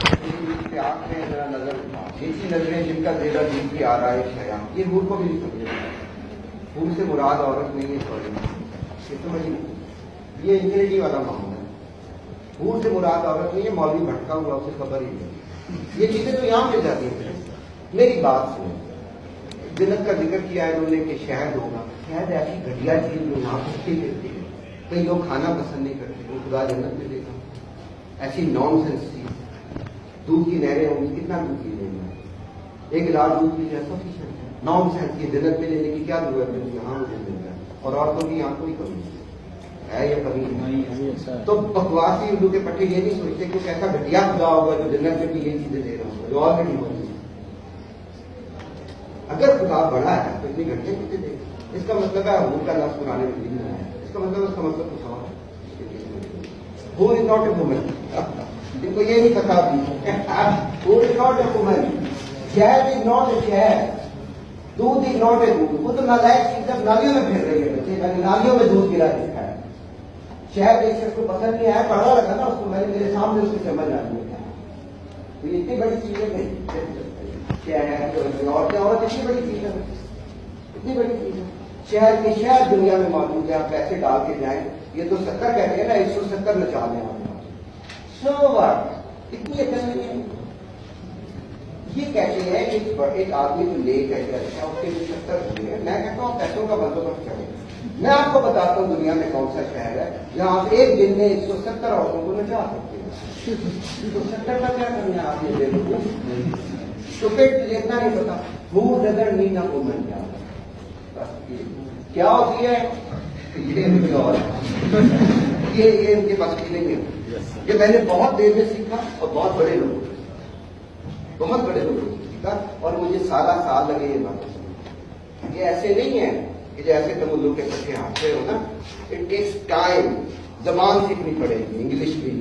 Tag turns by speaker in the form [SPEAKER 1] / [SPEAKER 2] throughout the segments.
[SPEAKER 1] آنکھ میں ذرا نظر ایسی نظریں جن کا زیرہ دین کی آرائش ہے، یہ حور کو بھی نہیں سمجھے. حور سے مراد عورت نہیں ہے، سوری یہ سمجھیے، یہ انگریزی والا معاملہ ہے. حور سے مراد عورت نہیں ہے، مولوی بھٹکا ہوا اسے خبر ہی نہیں. یہ چیزیں تو یہاں مل جاتی ہیں. میری بات سنیں، جنت کا ذکر کیا ہے انہوں نے کہ شہد ہوگا. شہد ایسی گھٹیا چیز جو یہاں پھٹتی پھرتی ہے، کئی لوگ کھانا پسند نہیں کرتے، وہ خدا جنت میں دے گا. ایسی نان سینس چیز. دودھ کی نہریں ہوں گی، کتنا دودھ پی لیں گے؟ ایک گلاس دودھ کی جیسا نان سینس کی جنت میں لینے کی کیا ضرورت ہے؟ یہاں مجھے مل جائے. اور عورتوں کی یہاں کوئی کمی ہے یا کمی نہیں. تو بکواسی اردو کے پٹھے یہ نہیں سوچتے کہ ایسا گھٹیا خدا ہوگا جو جنت میں بھی یہ چیزیں دے رہا ہوگا جو اور نہیں ہوگی. اگر خدا بڑا ہے تو اتنی گھٹیا کتنے دے گا؟ اس کا مطلب ہے حور کا لفظ پرانے میں نہیں ہے. اس کا مطلب کچھ اور ہے. حور از ناٹ اے وومن. ان کو یہ نہیں پتا بھی. حور از ناٹ اے وومن. شہد از ناٹ اے شہد. دودھ از ناٹ اے دودھ. وہ تو نالائق چیز جب نالیوں میں پھر رہی ہے بچے، میں نے نالیوں میں دودھ گرا دکھا ہے. شہد ایک شخص کو پسند نہیں آیا، پڑھا لگا نا اس کو، میں نے میرے سامنے اس کی سمجھ آ رہی ہے. تو یہ اتنی بڑی چیز ہے نہیں. عورت اتنی بڑی چیز ہے، اتنی بڑی چیز ہے. شہر کے شہر دنیا میں موجود ہے. آپ پیسے ڈال کے جائیں، یہ تو 70 کہتے ہیں نا، 170 نچا لیں آپ. سو بار اتنی عقل نہیں ہے. یہ کہتے ہیں کہ ایک آدمی کو لے کر کے اچھا اس کے 70 ہوئے ہیں. میں کہتا ہوں پیسوں کا بندوبست کریں. میں آپ کو بتاتا ہوں دنیا میں کون سا شہر ہے جہاں آپ ایک دن میں 170 عورتوں کو نچا سکتے ہیں. 170 کا کیا کرنا آپ یہ دے دو تو پھر اتنا نہیں پتا. ہو نظر نہیں نہ وہ بن جاتا کیا ہوتی ہے. یہ ان کے پاس کی نہیں ہے. یہ میں نے بہت دیر میں سیکھا اور بہت بڑے لوگوں سے سیکھا اور مجھے سال لگے یہ بات. یہ ایسے نہیں ہے کہ جیسے تم لوگ کے بچے ہاتھے ہو نا. It takes time. زبان سیکھنی پڑے گی، انگلش بھی،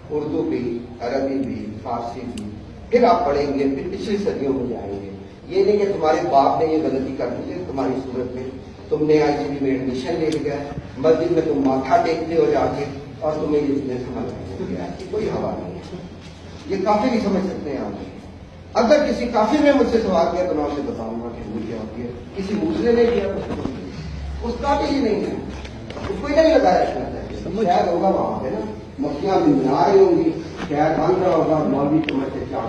[SPEAKER 1] اردو بھی، عربی بھی، فارسی بھی. پھر آپ پڑھیں گے، پھر پچھلی صدیوں میں جائیں گے. یہ نہیں کہ تمہارے باپ نے یہ غلطی کر دی ہے تمہاری صورت میں. تم نے آئی سی میں ایڈمیشن لے لیا، مسجد میں تم ماتھا ٹیکتے ہو جا کے اور تمہیں یہ چیزیں سمجھ رہی ہے. کوئی ہوا نہیں ہے. یہ کافی بھی سمجھ سکتے ہیں آپ. اگر کسی کافی نے مجھ سے سوال کیا تو میں اسے بتاؤں گا کہ حضور کیا ہوتی ہے. کسی دوسرے نے کیا اس کا بھی ہی نہیں ہے. اس کو ہی نہیں لگایا رکھنا چاہیے. شاید ہوگا وہاں پہ نا مکھیاں بھی بنا رہی ہوں گی، شاید بن رہا ہوگا مولوی سمجھ سے چاہ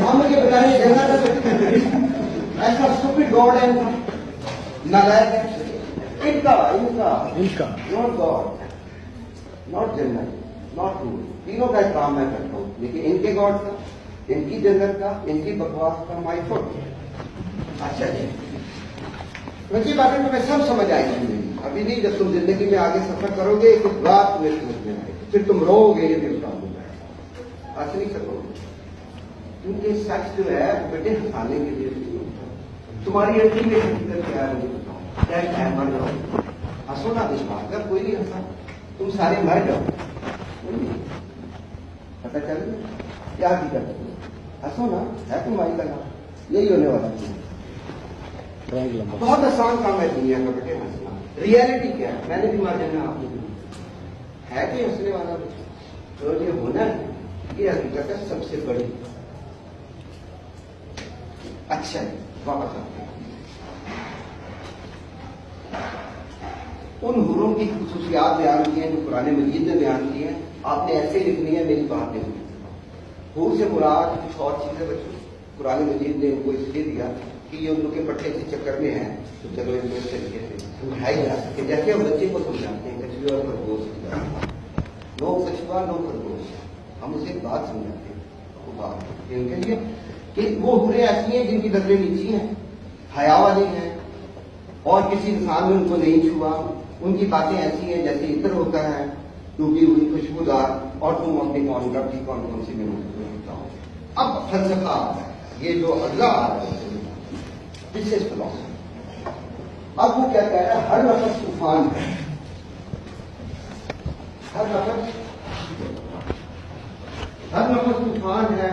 [SPEAKER 1] ہم مجھے بتائیے جنت ایسا سپر گاڈ ہے نالائق ہے. ان کا ناٹ گاڈ، ناٹ جنت، ناٹ رول. تینوں کا احترام میں کرتا ہوں، لیکن ان کے گاڈ کا، ان کی جنت کا، ان کی بکواس کا مائی فٹ. اچھا جی ویسی باتیں تمہیں سب سمجھ آئے گی. ابھی نہیں، جب تم زندگی میں آگے سفر کرو گے ایک بات تمہیں سمجھ میں آئے گی. پھر تم رو گے یہ دل کام ہو جائے گا. ہنس نہیں سکو گے کیونکہ سچ جو ہے بیٹے ہنسانے کے لیے تمہاری اچھی میں حقیقت کیا ہے مجھے بتاؤ. مر جاؤ، ہنسو نا. وشواس کر کوئی نہیں ہنسا. تم سارے مر جاؤ، پتہ چل کیا حقیقت ہے. ہنسو نا، ہے تمہاری لگا. یہی ہونے والا ہے. بہت آسان کام ہے دنیا کا بیٹے ہنسنا. ریئلٹی کیا ہے؟ میں نے بھی مار جانا، آپ نے بھی ہے کہ ہنسنے والا تو یہ ہونا ہے. یہ حقیقت ہے سب سے بڑی. اچھا واپس آتے ہیں. ان حوروں کی خصوصیات بیان کی ہیں جو قرآن مجید نے بیان کی ہیں. آپ نے ایسے لکھنی ہے، میری بات نہیں ہوئی. حور سے مراد کچھ اور چیزیں بچوں. قرآن مجید نے ان کو اس لیے دیا کہ یہ ان لوگ کے پٹھے کے چکر میں ہیں تو چلو ان کو اس طریقے سے سمجھائی جا سکے. جیسے ہم بچے کو سمجھاتے ہیں کچھ اور خرگوش، لو کچھوا لو خرگوش. ہم اسے بات سمجھاتے ہیں ان کے لیے کہ وہ حوریں ایسی ہیں جن کی نظریں نیچی ہیں، حیا والی ہیں، اور کسی انسان نے ان کو نہیں چھوا. ان کی باتیں ایسی ہیں جیسے عطر ہوتا ہے، ڈوبی ہوئی خوشبودار، اور تم اپنی کون سی میں ہوتا ہو. اب فلسفہ آتا ہے، یہ جو اگلا آ رہا ہے دس از فلسفی. اب وہ کیا کہہ رہا ہے؟ ہر لفظ طوفان ہے، ہر لفظ طوفان ہے.